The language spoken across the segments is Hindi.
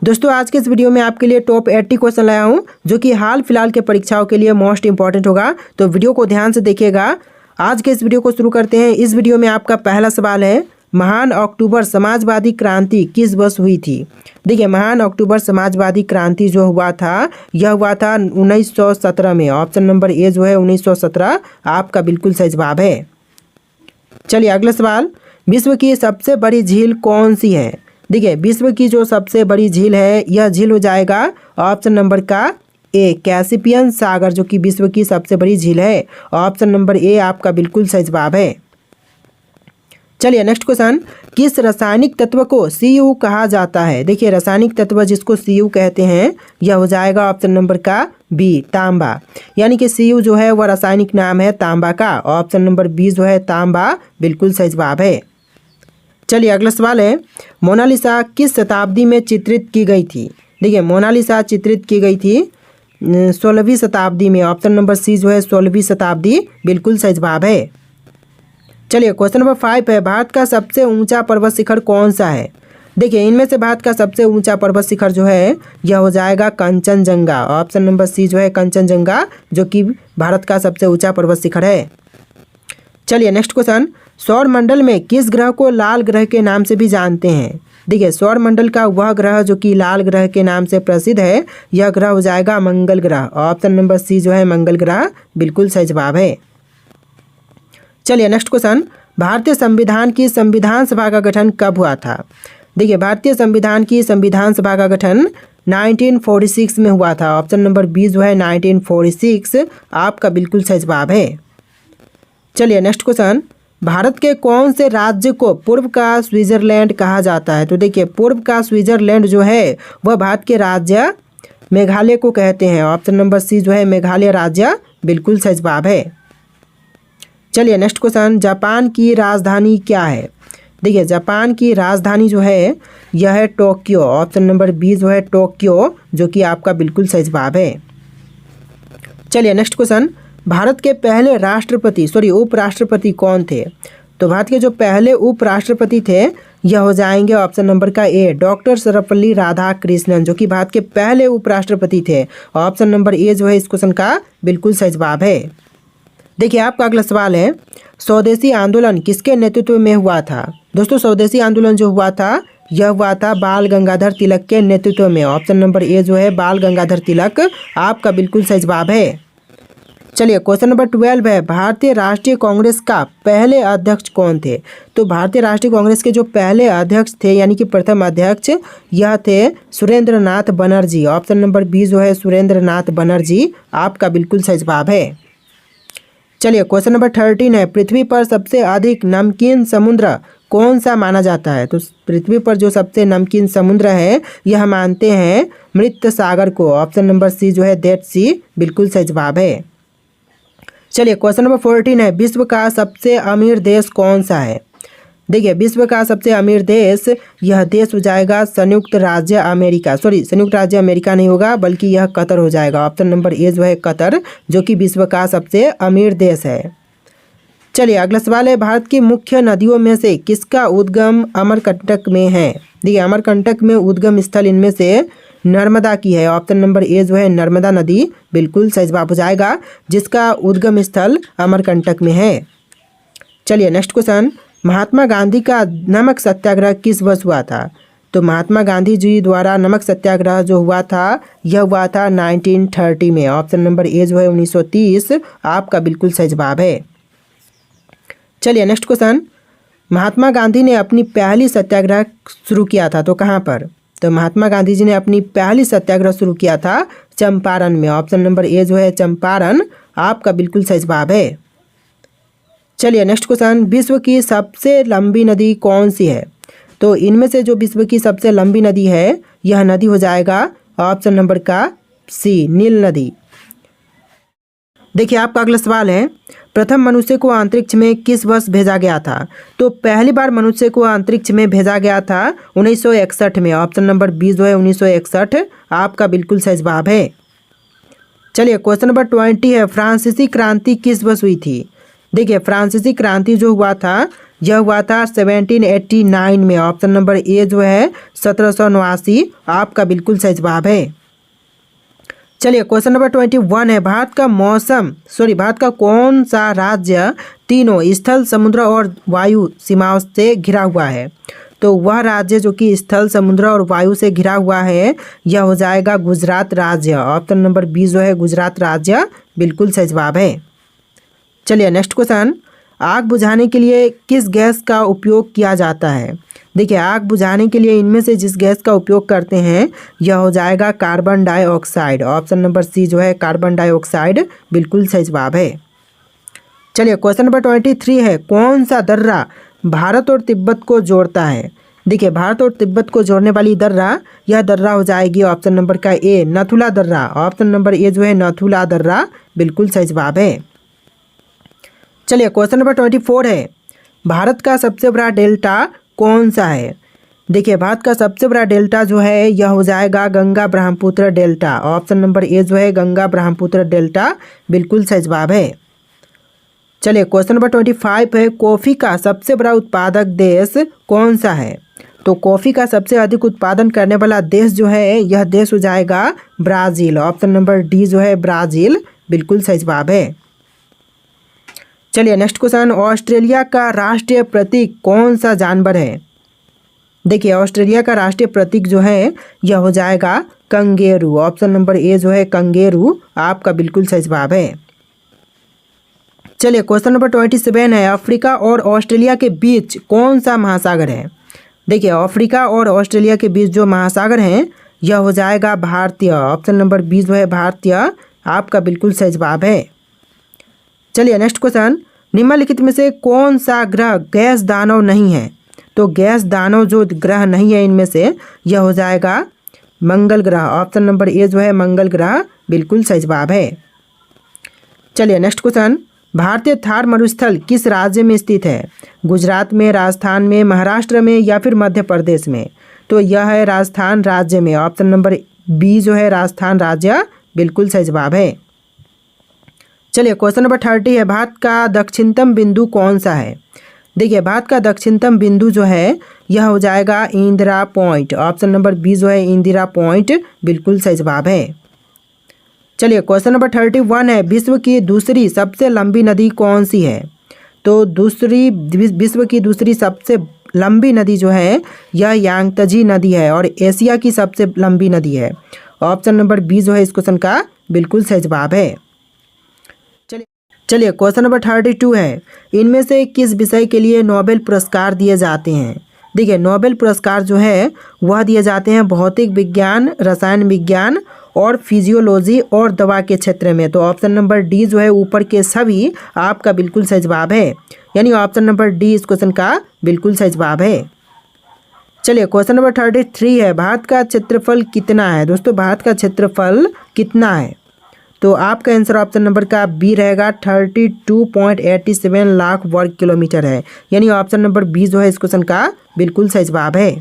दोस्तों आज के इस वीडियो में आपके लिए टॉप 80 क्वेश्चन लाया हूं जो कि हाल फिलहाल के परीक्षाओं के लिए मोस्ट इंपॉर्टेंट होगा। तो वीडियो को ध्यान से देखिएगा। आज के इस वीडियो को शुरू करते हैं। इस वीडियो में आपका पहला सवाल है, महान अक्टूबर समाजवादी क्रांति किस वर्ष हुई थी। देखिए, महान अक्टूबर समाजवादी क्रांति जो हुआ था यह हुआ था 1917 में। ऑप्शन नंबर ए जो है 1917 आपका बिल्कुल सही जवाब है। चलिए अगला सवाल, विश्व की सबसे बड़ी झील कौन सी है। देखिए, विश्व की जो सबसे बड़ी झील है यह झील हो जाएगा ऑप्शन नंबर का ए, कैस्पियन सागर, जो कि विश्व की सबसे बड़ी झील है। ऑप्शन नंबर ए आपका बिल्कुल सही जवाब है। चलिए नेक्स्ट क्वेश्चन, किस रासायनिक तत्व को Cu कहा जाता है। देखिए, रासायनिक तत्व जिसको Cu कहते हैं यह हो जाएगा ऑप्शन नंबर का बी, तांबा। यानी कि Cu जो है वह रासायनिक नाम है तांबा का। ऑप्शन नंबर बी जो है तांबा बिल्कुल सही जवाब है। चलिए अगला सवाल है, मोनालिसा किस शताब्दी में चित्रित की गई थी। देखिए, मोनालिसा चित्रित की गई थी 16वीं शताब्दी में। ऑप्शन नंबर सी जो है 16वीं शताब्दी बिल्कुल सही जवाब है। चलिए क्वेश्चन नंबर 5 है, भारत का सबसे ऊंचा पर्वत शिखर कौन सा है। देखिए, इनमें से भारत का सबसे ऊंचा पर्वत शिखर जो है यह हो जाएगा कंचनजंगा। ऑप्शन नंबर सी जो है कंचनजंगा, जो कि भारत का सबसे ऊंचा पर्वत शिखर है। चलिए नेक्स्ट क्वेश्चन, सौर मंडल में किस ग्रह को लाल ग्रह के नाम से भी जानते हैं। देखिए, सौर मंडल का वह ग्रह जो कि लाल ग्रह के नाम से प्रसिद्ध है यह ग्रह हो जाएगा मंगल ग्रह। ऑप्शन नंबर सी जो है मंगल ग्रह बिल्कुल सही जवाब है। चलिए नेक्स्ट क्वेश्चन, भारतीय संविधान की संविधान सभा का गठन कब हुआ था। देखिए, भारतीय संविधान की संविधान सभा का गठन 1946 में हुआ था। ऑप्शन नंबर बी जो है 1946 आपका बिल्कुल सही जवाब है। चलिए नेक्स्ट क्वेश्चन, भारत के कौन से राज्य को पूर्व का स्विट्जरलैंड कहा जाता है। तो देखिए, पूर्व का स्विट्जरलैंड जो है वह भारत के राज्य मेघालय को कहते हैं। ऑप्शन नंबर सी जो है मेघालय राज्य बिल्कुल सही जवाब है। चलिए नेक्स्ट क्वेश्चन, जापान की राजधानी क्या है। देखिए, जापान की राजधानी जो है यह है टोक्यो। ऑप्शन नंबर बी जो है टोक्यो, जो कि आपका बिल्कुल सही जवाब है। चलिए नेक्स्ट क्वेश्चन, भारत के पहले उपराष्ट्रपति कौन थे। तो भारत के जो पहले उपराष्ट्रपति थे यह हो जाएंगे ऑप्शन नंबर का ए, डॉक्टर सर्वपल्ली राधाकृष्णन, जो कि भारत के पहले उपराष्ट्रपति थे। ऑप्शन नंबर ए जो है इस क्वेश्चन का बिल्कुल सही जवाब है। देखिए, आपका अगला सवाल है, स्वदेशी आंदोलन किसके नेतृत्व में हुआ था। दोस्तों, स्वदेशी आंदोलन जो हुआ था यह हुआ था बाल गंगाधर तिलक के नेतृत्व में। ऑप्शन नंबर ए जो है बाल गंगाधर तिलक आपका बिल्कुल सही जवाब है। चलिए क्वेश्चन नंबर 12 है, भारतीय राष्ट्रीय कांग्रेस का पहले अध्यक्ष कौन थे। तो भारतीय राष्ट्रीय कांग्रेस के जो पहले अध्यक्ष थे यानी कि प्रथम अध्यक्ष यह थे Surendra Nath Banerjee. Option number B जो है सुरेंद्र नाथ बनर्जी आपका बिल्कुल सही जवाब है। चलिए क्वेश्चन नंबर 13 है, पृथ्वी पर सबसे अधिक नमकीन समुद्र कौन सा माना जाता है। तो पृथ्वी पर जो सबसे नमकीन समुद्र है यह मानते हैं मृत सागर को। ऑप्शन नंबर सी जो है डेड सी बिल्कुल सही जवाब है। चलिए क्वेश्चन नंबर 14 है, विश्व का सबसे अमीर देश कौन सा है। देखिए, विश्व का सबसे अमीर देश यह देश हो जाएगा संयुक्त राज्य अमेरिका। संयुक्त राज्य अमेरिका नहीं होगा बल्कि यह कतर हो जाएगा। ऑप्शन नंबर ए जो है कतर, जो कि विश्व का सबसे अमीर देश है। चलिए अगला सवाल है, भारत की मुख्य नदियों में से किसका उद्गम अमरकंटक में है। देखिए, अमरकंटक में उद्गम स्थल इनमें से नर्मदा की है। ऑप्शन नंबर ए जो है नर्मदा नदी बिल्कुल सही जवाब हो जाएगा, जिसका उद्गम स्थल अमरकंटक में है। चलिए नेक्स्ट क्वेश्चन, महात्मा गांधी का नमक सत्याग्रह किस वर्ष हुआ था। तो महात्मा गांधी जी द्वारा नमक सत्याग्रह जो हुआ था यह हुआ था 1930 में। ऑप्शन नंबर ए जो है 1930 आपका बिल्कुल सही जवाब है। चलिए नेक्स्ट क्वेश्चन, महात्मा गांधी ने अपनी पहली सत्याग्रह शुरू किया था तो कहाँ पर। तो महात्मा गांधी जी ने अपनी पहली सत्याग्रह शुरू किया था चंपारण में। ऑप्शन नंबर ए जो है चंपारण आपका बिल्कुल सही जवाब है। चलिए नेक्स्ट क्वेश्चन, विश्व की सबसे लंबी नदी कौन सी है। तो इनमें से जो विश्व की सबसे लंबी नदी है यह नदी हो जाएगा ऑप्शन नंबर का सी, नील नदी। देखिए, आपका अगला सवाल है, प्रथम मनुष्य को अंतरिक्ष में किस वर्ष भेजा गया था। तो पहली बार मनुष्य को अंतरिक्ष में भेजा गया था 1961 में। ऑप्शन नंबर बी जो है 1961 आपका बिल्कुल सही जवाब है। चलिए क्वेश्चन नंबर 20 है, फ्रांसीसी क्रांति किस वर्ष हुई थी। देखिए, फ्रांसीसी क्रांति जो हुआ था यह हुआ था 1789 में। ऑप्शन नंबर ए जो है 1789 आपका बिल्कुल सही जवाब है। चलिए क्वेश्चन नंबर 21 है, भारत का कौन सा राज्य तीनों स्थल, समुद्र और वायु सीमाओं से घिरा हुआ है? तो वह राज्य जो कि स्थल, समुद्र और वायु से घिरा हुआ है यह हो जाएगा गुजरात राज्य। ऑप्शन नंबर बी जो है गुजरात राज्य बिल्कुल सही जवाब है। चलिए नेक्स्ट क्वेश्चन, आग बुझाने के लिए किस गैस का उपयोग किया जाता है? देखिए आग बुझाने के लिए इनमें से जिस गैस का उपयोग करते हैं यह हो जाएगा carbon dioxide. Option number C जो है कार्बन डाइऑक्साइड बिल्कुल सही जवाब है। चलिए क्वेश्चन नंबर 23 है, कौन सा दर्रा भारत और तिब्बत को जोड़ता है? देखिए भारत और तिब्बत को जोड़ने वाली दर्रा, यह दर्रा हो जाएगी ऑप्शन नंबर का ए नथुला दर्रा। ऑप्शन नंबर ए जो है नथुला दर्रा बिल्कुल सही जवाब है। चलिए क्वेश्चन नंबर 24 है, भारत का सबसे बड़ा डेल्टा कौन सा है? देखिए भारत का सबसे बड़ा डेल्टा जो है यह हो जाएगा Ganga Brahmaputra delta. Option number ए जो है गंगा ब्रह्मपुत्र डेल्टा बिल्कुल सही जवाब है। चलिए क्वेश्चन नंबर 25 है, कॉफ़ी का सबसे बड़ा उत्पादक देश कौन सा है? तो कॉफ़ी का सबसे अधिक उत्पादन करने वाला देश जो है यह देश हो जाएगा ब्राज़ील। ऑप्शन नंबर डी जो है ब्राज़ील बिल्कुल सही जवाब है। चलिए नेक्स्ट क्वेश्चन, ऑस्ट्रेलिया का राष्ट्रीय प्रतीक कौन सा जानवर है? देखिए ऑस्ट्रेलिया का राष्ट्रीय प्रतीक जो है यह हो जाएगा कंगेरू। ऑप्शन नंबर ए जो है कंगेरू आपका बिल्कुल सही जवाब है। चलिए क्वेश्चन नंबर 27 है, अफ्रीका और ऑस्ट्रेलिया के बीच कौन सा महासागर है? देखिए अफ्रीका और ऑस्ट्रेलिया के बीच जो महासागर है यह हो जाएगा भारतीय। ऑप्शन नंबर बी जो है भारतीय आपका बिल्कुल सही जवाब है। चलिए नेक्स्ट क्वेश्चन, निम्नलिखित में से कौन सा ग्रह गैस दानव नहीं है? तो गैस दानव जो ग्रह नहीं है इनमें से यह हो जाएगा मंगल ग्रह। ऑप्शन नंबर ए जो है मंगल ग्रह बिल्कुल सही जवाब है। चलिए नेक्स्ट क्वेश्चन, भारतीय थार मरुस्थल किस राज्य में स्थित है? गुजरात में, राजस्थान में, महाराष्ट्र में या फिर मध्य प्रदेश में? तो यह है राजस्थान राज्य में। ऑप्शन नंबर बी जो है राजस्थान राज्य बिल्कुल सही जवाब है। चलिए क्वेश्चन नंबर 30 है, भारत का दक्षिणतम बिंदु कौन सा है? देखिए भारत का दक्षिणतम बिंदु जो है यह हो जाएगा Indira point. Option number B जो है इंदिरा पॉइंट बिल्कुल सही जवाब है। चलिए क्वेश्चन नंबर 31 है, विश्व की दूसरी सबसे लंबी नदी कौन सी है? तो विश्व की दूसरी सबसे लंबी नदी जो है यह यांगत्जे नदी है और एशिया की सबसे लंबी नदी है। ऑप्शन नंबर बी जो है इस क्वेश्चन का बिल्कुल सही जवाब है। चलिए क्वेश्चन नंबर 32 है, इनमें से किस विषय के लिए नोबेल पुरस्कार दिए जाते हैं? देखिए नोबेल पुरस्कार जो है वह दिए जाते हैं भौतिक विज्ञान, रसायन विज्ञान और फिजियोलॉजी और दवा के क्षेत्र में। तो ऑप्शन नंबर डी जो है ऊपर के सभी आपका बिल्कुल सही जवाब है, यानी ऑप्शन नंबर डी इस क्वेश्चन का बिल्कुल सही जवाब है। चलिए क्वेश्चन नंबर 33 है, भारत का क्षेत्रफल कितना है? दोस्तों भारत का क्षेत्रफल कितना है? तो आपका आंसर ऑप्शन नंबर का बी रहेगा 32.87 लाख वर्ग किलोमीटर है, यानी ऑप्शन नंबर बी जो है इस क्वेश्चन का बिल्कुल सही जवाब है।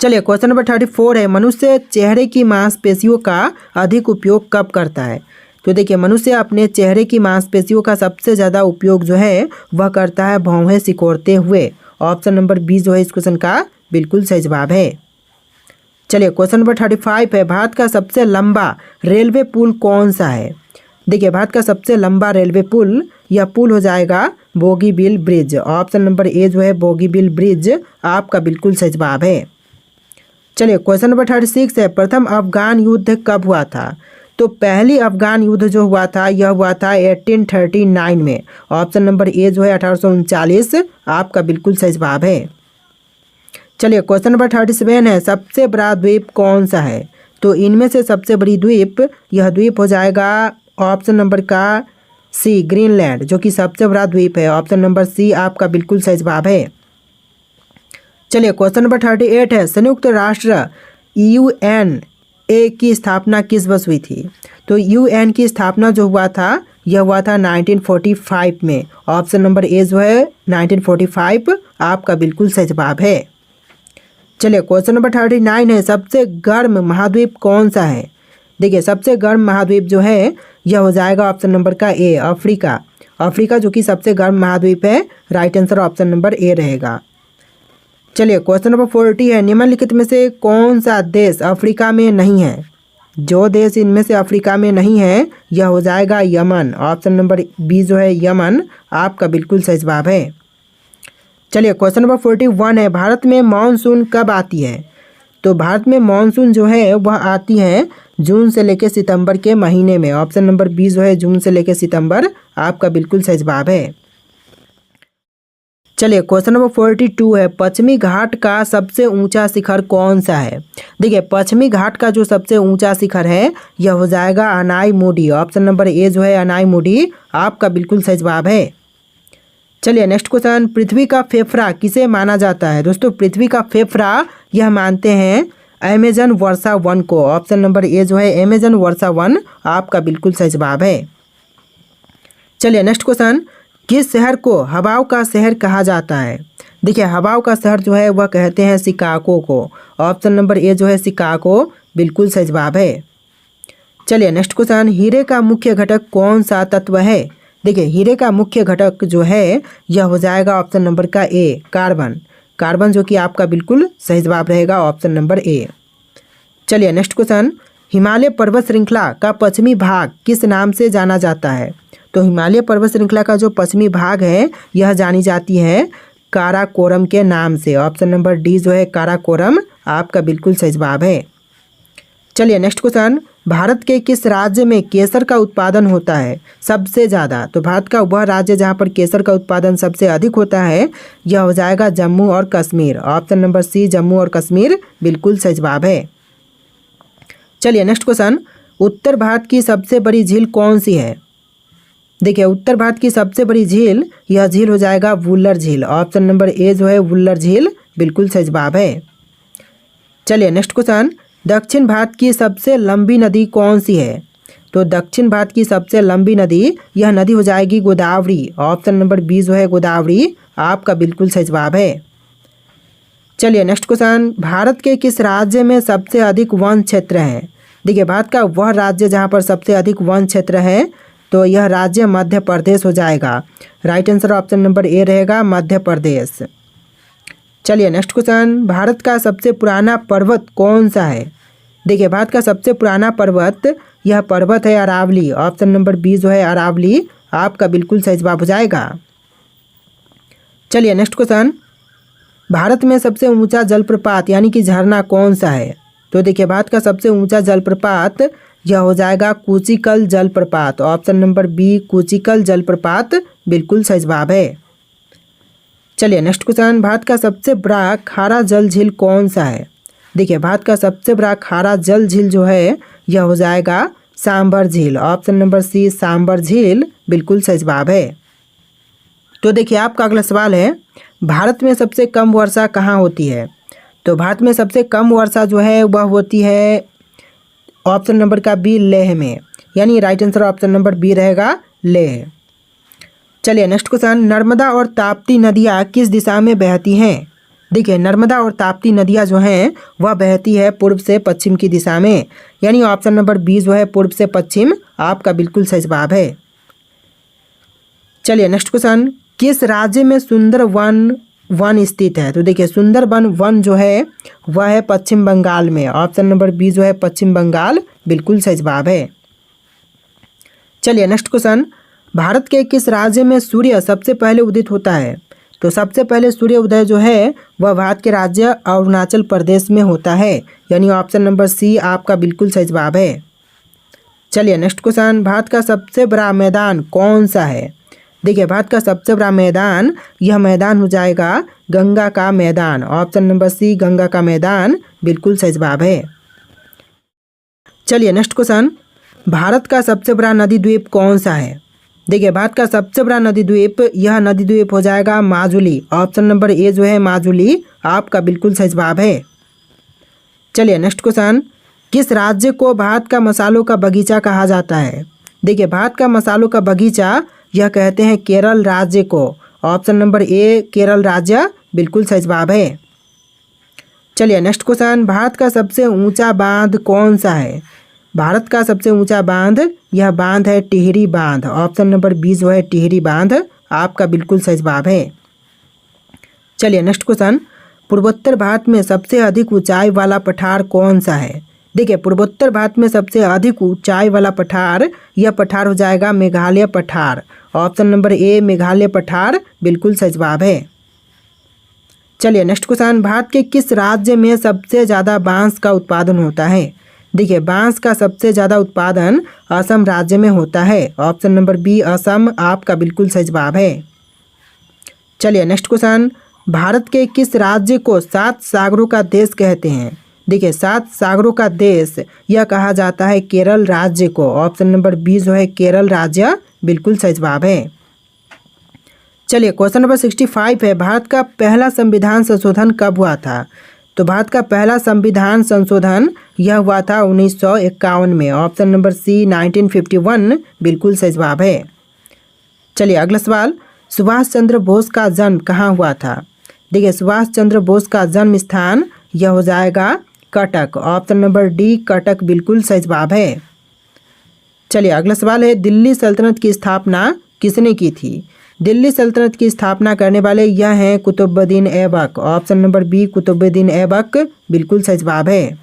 चलिए क्वेश्चन नंबर 34 है, मनुष्य चेहरे की मांसपेशियों का अधिक उपयोग कब करता है? तो देखिए मनुष्य अपने चेहरे की मांसपेशियों का सबसे ज़्यादा उपयोग जो है वह करता है भौहें सिकोड़ते हुए। ऑप्शन नंबर बी जो है इस क्वेश्चन का बिल्कुल सही जवाब है। चलिए क्वेश्चन नंबर 35 है, भारत का सबसे लंबा रेलवे पुल कौन सा है? देखिए भारत का सबसे लंबा रेलवे पुल, यह पुल हो जाएगा बोगीबील ब्रिज। ऑप्शन नंबर ए जो है बोगीबील ब्रिज आपका बिल्कुल सही जवाब है। चलिए क्वेश्चन नंबर 36 है, प्रथम अफगान युद्ध कब हुआ था? तो पहली अफगान युद्ध जो हुआ था यह हुआ था 1839 में। ऑप्शन नंबर ए जो है 1839 आपका बिल्कुल सही जवाब है। चलिए क्वेश्चन नंबर 37 है, सबसे बड़ा द्वीप कौन सा है? तो इनमें से सबसे बड़ी द्वीप, यह द्वीप हो जाएगा ऑप्शन नंबर का सी ग्रीनलैंड, जो कि सबसे बड़ा द्वीप है। ऑप्शन नंबर सी आपका बिल्कुल सही जवाब है। चलिए क्वेश्चन नंबर 38 है, संयुक्त राष्ट्र UN की स्थापना किस वर्ष हुई थी? तो UN की स्थापना जो हुआ था यह हुआ था 1945 में। ऑप्शन नंबर ए जो है 1945 आपका बिल्कुल सही जवाब है। चलिए क्वेश्चन नंबर 39 है, सबसे गर्म महाद्वीप कौन सा है? देखिए सबसे गर्म महाद्वीप जो है यह हो जाएगा ऑप्शन नंबर का ए अफ्रीका। अफ्रीका जो कि सबसे गर्म महाद्वीप है। राइट आंसर ऑप्शन नंबर ए रहेगा। चलिए क्वेश्चन नंबर 40 है, निम्नलिखित में से कौन सा देश अफ्रीका में नहीं है? जो देश इनमें से अफ्रीका में नहीं है यह हो जाएगा यमन। ऑप्शन नंबर बी जो है यमन आपका बिल्कुल सही जवाब है। चलिए क्वेश्चन नंबर 41 है, भारत में मानसून कब आती है? तो भारत में मानसून जो है वह आती है जून से लेकर सितंबर के महीने में। ऑप्शन नंबर बी जो है जून से लेकर सितंबर आपका बिल्कुल सही जवाब है। चलिए क्वेश्चन नंबर 42 है, पश्चिमी घाट का सबसे ऊंचा शिखर कौन सा है? देखिए पश्चिमी घाट का जो सबसे ऊंचा शिखर है यह हो जाएगा अनाईमुडी। ऑप्शन नंबर ए जो है अनाईमुडी आपका बिल्कुल सही जवाब है। चलिए नेक्स्ट क्वेश्चन, पृथ्वी का फेफड़ा किसे माना जाता है? दोस्तों पृथ्वी का फेफड़ा यह मानते हैं अमेजन वर्षा वन को। ऑप्शन नंबर ए जो है अमेजन वर्षा वन आपका बिल्कुल सही जवाब है। चलिए नेक्स्ट क्वेश्चन, किस शहर को हवाओं का शहर कहा जाता है? देखिए हवाओं का शहर जो है वह कहते हैं शिकागो को। ऑप्शन नंबर ए जो है शिकागो बिल्कुल सही जवाब है। चलिए नेक्स्ट क्वेश्चन, हीरे का मुख्य घटक कौन सा तत्व है? देखिए हीरे का मुख्य घटक जो है यह हो जाएगा ऑप्शन नंबर का ए कार्बन। कार्बन जो कि आपका बिल्कुल सही जवाब रहेगा ऑप्शन नंबर ए। चलिए नेक्स्ट क्वेश्चन, हिमालय पर्वत श्रृंखला का पश्चिमी भाग किस नाम से जाना जाता है? तो हिमालय पर्वत श्रृंखला का जो पश्चिमी भाग है यह जानी जाती है काराकोरम के नाम से। ऑप्शन नंबर डी जो है काराकोरम आपका बिल्कुल सही जवाब है। चलिए नेक्स्ट क्वेश्चन, भारत के किस राज्य में केसर का उत्पादन होता है सबसे ज़्यादा? तो भारत का वह राज्य जहाँ पर केसर का उत्पादन सबसे अधिक होता है यह हो जाएगा जम्मू और Kashmir. Option number C Jammu और कश्मीर बिल्कुल सही जवाब है। चलिए नेक्स्ट क्वेश्चन, उत्तर भारत की सबसे बड़ी झील कौन सी है? देखिए उत्तर भारत की सबसे बड़ी झील यह झील हो जाएगा वुल्लर झील। ऑप्शन नंबर ए जो है वुल्लर झील बिल्कुल सही जवाब है। चलिए नेक्स्ट क्वेश्चन, दक्षिण भारत की सबसे लंबी नदी कौन सी है? तो दक्षिण भारत की सबसे लंबी नदी यह नदी हो जाएगी गोदावरी। ऑप्शन नंबर बी जो है गोदावरी आपका बिल्कुल सही जवाब है। चलिए नेक्स्ट क्वेश्चन, भारत के किस राज्य में सबसे अधिक वन क्षेत्र है? देखिए भारत का वह राज्य जहाँ पर सबसे अधिक वन क्षेत्र है तो यह राज्य मध्य प्रदेश हो जाएगा। राइट आंसर ऑप्शन नंबर ए रहेगा मध्य प्रदेश। चलिए नेक्स्ट क्वेश्चन, भारत का सबसे पुराना पर्वत कौन सा है? देखिए भारत का सबसे पुराना पर्वत यह पर्वत है अरावली। ऑप्शन नंबर बी जो है अरावली आपका बिल्कुल सही जवाब हो जाएगा। चलिए नेक्स्ट क्वेश्चन, भारत में सबसे ऊंचा जलप्रपात यानी कि झरना कौन सा है? तो देखिए भारत का सबसे ऊंचा जलप्रपात यह हो जाएगा कूचिकल जलप्रपात। ऑप्शन नंबर बी कूचिकल जलप्रपात बिल्कुल सही जवाब है। चलिए नेक्स्ट क्वेश्चन, भारत का सबसे बड़ा खारा जल झील कौन सा है? देखिए भारत का सबसे बड़ा खारा जल झील जो है यह हो जाएगा सांबर झील। ऑप्शन नंबर सी सांबर झील बिल्कुल सही जवाब है। तो देखिए आपका अगला सवाल है, भारत में सबसे कम वर्षा कहाँ होती है? तो भारत में सबसे कम वर्षा जो है वह होती है ऑप्शन नंबर का बी लेह में, यानी right answer option number B रहेगा लेह। चलिए नेक्स्ट क्वेश्चन, नर्मदा और ताप्ती नदियाँ किस दिशा में बहती हैं? देखिए नर्मदा और ताप्ती नदियाँ जो हैं वह बहती है पूर्व से पश्चिम की दिशा में, यानी ऑप्शन नंबर बी जो है पूर्व से पश्चिम आपका बिल्कुल सही जवाब है। चलिए नेक्स्ट क्वेश्चन, किस राज्य में सुंदरवन वन स्थित है? तो देखिए सुंदरबन वन जो है वह है पश्चिम बंगाल में। ऑप्शन नंबर बी जो है पश्चिम बंगाल बिल्कुल सही जवाब है। चलिए नेक्स्ट क्वेश्चन, भारत के किस राज्य में सूर्य सबसे पहले उदित होता है? तो सबसे पहले सूर्य उदय जो है वह भारत के राज्य अरुणाचल प्रदेश में होता है, यानी ऑप्शन नंबर सी आपका बिल्कुल सही जवाब है। चलिए नेक्स्ट क्वेश्चन, भारत का सबसे बड़ा मैदान कौन सा है? देखिए भारत का सबसे बड़ा मैदान यह मैदान हो जाएगा गंगा का मैदान। ऑप्शन नंबर सी गंगा का मैदान बिल्कुल सही जवाब है। चलिए नेक्स्ट क्वेश्चन, भारत का सबसे बड़ा नदी द्वीप कौन सा है? देखिए भारत का सबसे बड़ा नदी द्वीप यह नदी द्वीप हो जाएगा माजुली। ऑप्शन नंबर ए जो है माजुली आपका बिल्कुल सही जवाब है। चलिए नेक्स्ट क्वेश्चन, किस राज्य को भारत का मसालों का बगीचा कहा जाता है? देखिए भारत का मसालों का बगीचा यह कहते हैं केरल राज्य को। ऑप्शन नंबर ए केरल राज्य बिल्कुल सही जवाब है। चलिए नेक्स्ट क्वेश्चन, भारत का सबसे ऊंचा बांध कौन सा है? भारत का सबसे ऊंचा बांध यह बांध है टिहरी बांध। ऑप्शन नंबर बी जो है टिहरी बांध आपका बिल्कुल सही जवाब है। चलिए नेक्स्ट क्वेश्चन, पूर्वोत्तर भारत में सबसे अधिक ऊंचाई वाला पठार कौन सा है? देखिए पूर्वोत्तर भारत में सबसे अधिक ऊंचाई वाला पठार, यह पठार हो जाएगा मेघालय पठार। ऑप्शन नंबर ए मेघालय पठार बिल्कुल सही जवाब है। चलिए नेक्स्ट क्वेश्चन, भारत के किस राज्य में सबसे ज़्यादा बांस का उत्पादन होता है? देखिए बांस का सबसे ज़्यादा उत्पादन असम राज्य में होता है। ऑप्शन नंबर बी असम आपका बिल्कुल सही जवाब है। चलिए नेक्स्ट क्वेश्चन, भारत के किस राज्य को 7 सागरों का देश कहते हैं? देखिए 7 सागरों का देश यह कहा जाता है केरल राज्य को। ऑप्शन नंबर बी जो है केरल राज्य बिल्कुल सही जवाब है। चलिए क्वेश्चन नंबर 65 है, भारत का पहला संविधान संशोधन कब हुआ था? तो भारत का पहला संविधान संशोधन यह हुआ था 1951 में। ऑप्शन नंबर सी 1951 बिल्कुल सही जवाब है। चलिए अगला सवाल, सुभाष चंद्र बोस का जन्म कहाँ हुआ था? देखिए सुभाष चंद्र बोस का जन्म स्थान यह हो जाएगा Cuttack. Option number D Cuttack बिल्कुल सही जवाब है। चलिए अगला सवाल है, दिल्ली सल्तनत की स्थापना किसने की थी? दिल्ली सल्तनत की स्थापना करने वाले यह हैं Qutbuddin Aibak. Option number B Qutbuddin Aibak बिल्कुल सही जवाब है।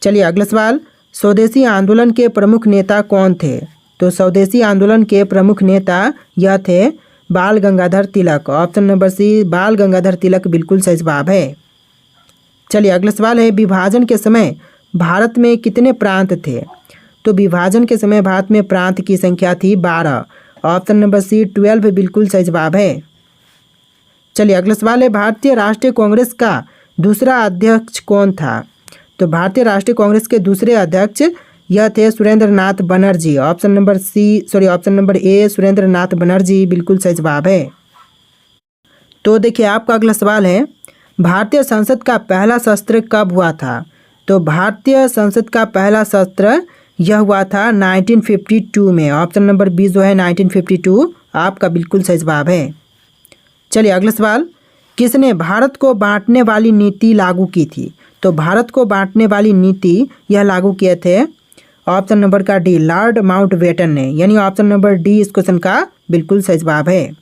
चलिए अगला सवाल, स्वदेशी आंदोलन के प्रमुख नेता कौन थे? तो स्वदेशी आंदोलन के प्रमुख नेता यह थे बाल गंगाधर तिलक। ऑप्शन नंबर सी बाल गंगाधर तिलक बिल्कुल सही जवाब है। चलिए अगला सवाल है, विभाजन के समय भारत में कितने प्रांत थे? तो विभाजन के समय भारत में प्रांत की संख्या थी 12। ऑप्शन नंबर सी 12 बिल्कुल सही जवाब है। चलिए अगला सवाल है, भारतीय राष्ट्रीय कांग्रेस का दूसरा अध्यक्ष कौन था? तो भारतीय राष्ट्रीय कांग्रेस के दूसरे अध्यक्ष यह थे Surendra Nath Banerjee. Option number A Surendra Nath Banerjee बिल्कुल सही जवाब है। तो देखिए आपका अगला सवाल है, भारतीय संसद का पहला सत्र कब हुआ था? तो भारतीय संसद का पहला सत्र यह हुआ था 1952 में। ऑप्शन नंबर बी जो है 1952 आपका बिल्कुल सही जवाब है। चलिए अगला सवाल, किसने भारत को बांटने वाली नीति लागू की थी? तो भारत को बांटने वाली नीति यह लागू किए थे ऑप्शन नंबर का डी लॉर्ड माउंटबेटन ने, यानी ऑप्शन नंबर डी इस क्वेश्चन का बिल्कुल सही जवाब है।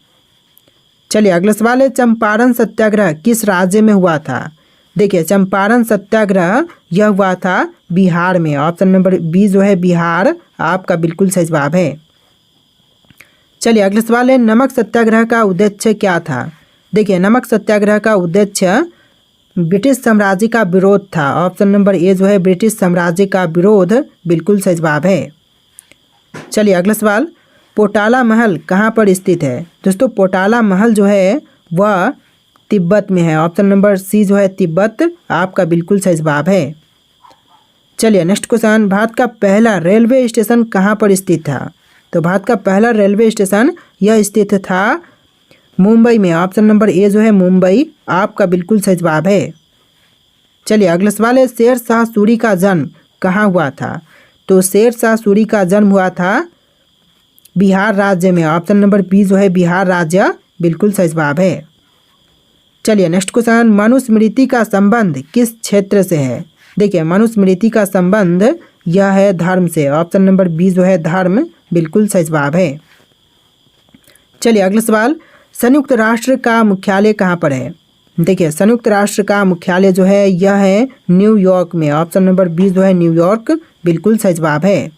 चलिए अगला सवाल है, चंपारण सत्याग्रह किस राज्य में हुआ था? देखिए चंपारण सत्याग्रह यह हुआ था बिहार में। ऑप्शन नंबर बी जो है बिहार आपका बिल्कुल सही जवाब है। चलिए अगला सवाल है, नमक सत्याग्रह का उद्देश्य क्या था? देखिए नमक सत्याग्रह का उद्देश्य ब्रिटिश साम्राज्य का विरोध था। ऑप्शन नंबर ए जो है ब्रिटिश साम्राज्य का विरोध बिल्कुल सही जवाब है। चलिए अगला सवाल, पोटाला महल कहाँ पर स्थित है? दोस्तों पोटाला महल जो है वह तिब्बत में है। ऑप्शन नंबर सी जो है तिब्बत आपका बिल्कुल सही जवाब है। चलिए नेक्स्ट क्वेश्चन, भारत का पहला रेलवे स्टेशन कहाँ पर स्थित था? तो भारत का पहला रेलवे स्टेशन यह स्थित था मुंबई में। ऑप्शन नंबर ए जो है मुंबई आपका बिल्कुल सही जवाब है। चलिए अगला सवाल है, शेर शाह सूरी का जन्म कहाँ हुआ था? तो शेर शाह सूरी का जन्म हुआ था बिहार राज्य में। ऑप्शन नंबर बी जो है बिहार राज्य बिल्कुल सही जवाब है। चलिए नेक्स्ट क्वेश्चन, मनुस्मृति का संबंध किस क्षेत्र से है? देखिए मनुस्मृति का संबंध यह है धर्म से। ऑप्शन नंबर बी जो है धर्म बिल्कुल सही जवाब है। चलिए अगला सवाल, संयुक्त राष्ट्र का मुख्यालय कहाँ पर है? देखिए संयुक्त राष्ट्र का मुख्यालय जो है यह है न्यूयॉर्क में। ऑप्शन नंबर बी जो है न्यूयॉर्क बिल्कुल सही जवाब है।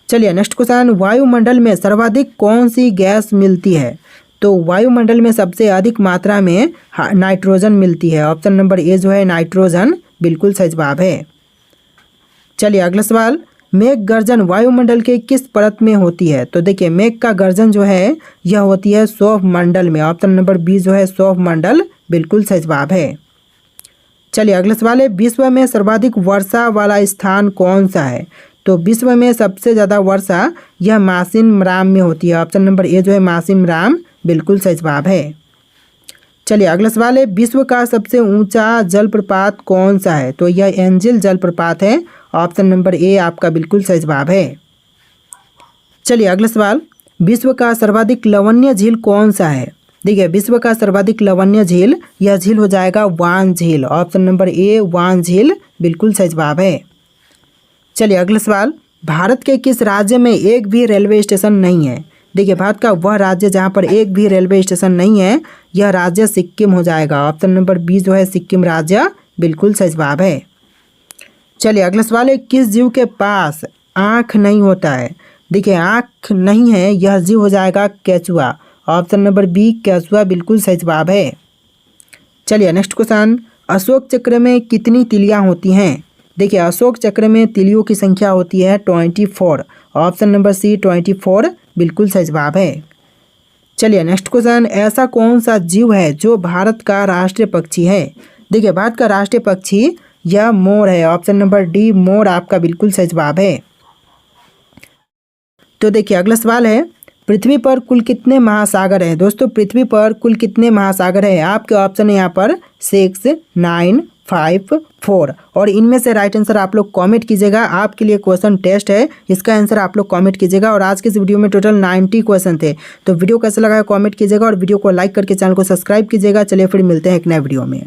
चलिए नेक्स्ट क्वेश्चन, वायुमंडल में सर्वाधिक कौन सी गैस मिलती है? तो वायुमंडल में सबसे अधिक मात्रा में नाइट्रोजन मिलती है। ऑप्शन नंबर ए जो है नाइट्रोजन बिल्कुल सही जवाब है। चलिए अगला सवाल, मेघ गर्जन वायुमंडल के किस परत में होती है? तो देखिए मेघ का गर्जन जो है यह होती है सौर मंडल में। ऑप्शन नंबर बी जो है सौर मंडल बिल्कुल सही जवाब है। चलिए अगला सवाल है, विश्व में सर्वाधिक वर्षा वाला स्थान कौन सा है? तो विश्व में सबसे ज़्यादा वर्षा यह मासिनराम में होती है। ऑप्शन नंबर ए जो है मासिनराम बिल्कुल सही जवाब है। चलिए अगला सवाल है, विश्व का सबसे ऊंचा जलप्रपात कौन सा है? तो यह एंजिल जलप्रपात है। ऑप्शन नंबर ए आपका बिल्कुल सही जवाब है। चलिए अगला सवाल, विश्व का सर्वाधिक लवणीय झील कौन सा है? देखिए विश्व का सर्वाधिक लवणीय झील यह झील हो जाएगा वान झील। ऑप्शन नंबर ए वान झील बिल्कुल सही जवाब है। चलिए अगला सवाल, भारत के किस राज्य में एक भी रेलवे स्टेशन नहीं है? देखिए, भारत का वह राज्य जहाँ पर एक भी रेलवे स्टेशन नहीं है, यह राज्य सिक्किम हो जाएगा। ऑप्शन नंबर बी जो है सिक्किम राज्य बिल्कुल सही जवाब है। चलिए अगला सवाल है, किस जीव के पास आँख नहीं होता है? देखिए, आँख नहीं है यह जीव हो जाएगा केचुआ। ऑप्शन नंबर बी केचुआ बिल्कुल सही जवाब है। चलिए नेक्स्ट क्वेश्चन, अशोक चक्र में कितनी तिलियाँ होती हैं? देखिए, अशोक चक्र में तिलियों की संख्या होती है 24। ऑप्शन नंबर सी 24 बिल्कुल सही जवाब है। चलिए नेक्स्ट क्वेश्चन, ऐसा कौन सा जीव है जो भारत का राष्ट्रीय पक्षी है? देखिए, भारत का राष्ट्रीय पक्षी यह मोर है। ऑप्शन नंबर डी मोर आपका बिल्कुल सही जवाब है। तो देखिए अगला सवाल है, पृथ्वी पर कुल कितने महासागर हैं? दोस्तों, पृथ्वी पर कुल कितने महासागर हैं? आपके ऑप्शन है यहाँ पर 6, 9, 5, 4 और इनमें से राइट आंसर आप लोग कमेंट कीजिएगा। आपके लिए क्वेश्चन टेस्ट है, इसका आंसर आप लोग कमेंट कीजिएगा। और आज के इस वीडियो में टोटल 90 क्वेश्चन थे। तो वीडियो कैसा लगा कमेंट कीजिएगा और वीडियो को लाइक करके चैनल को सब्सक्राइब कीजिएगा। चलिए फिर मिलते हैं एक नए वीडियो में।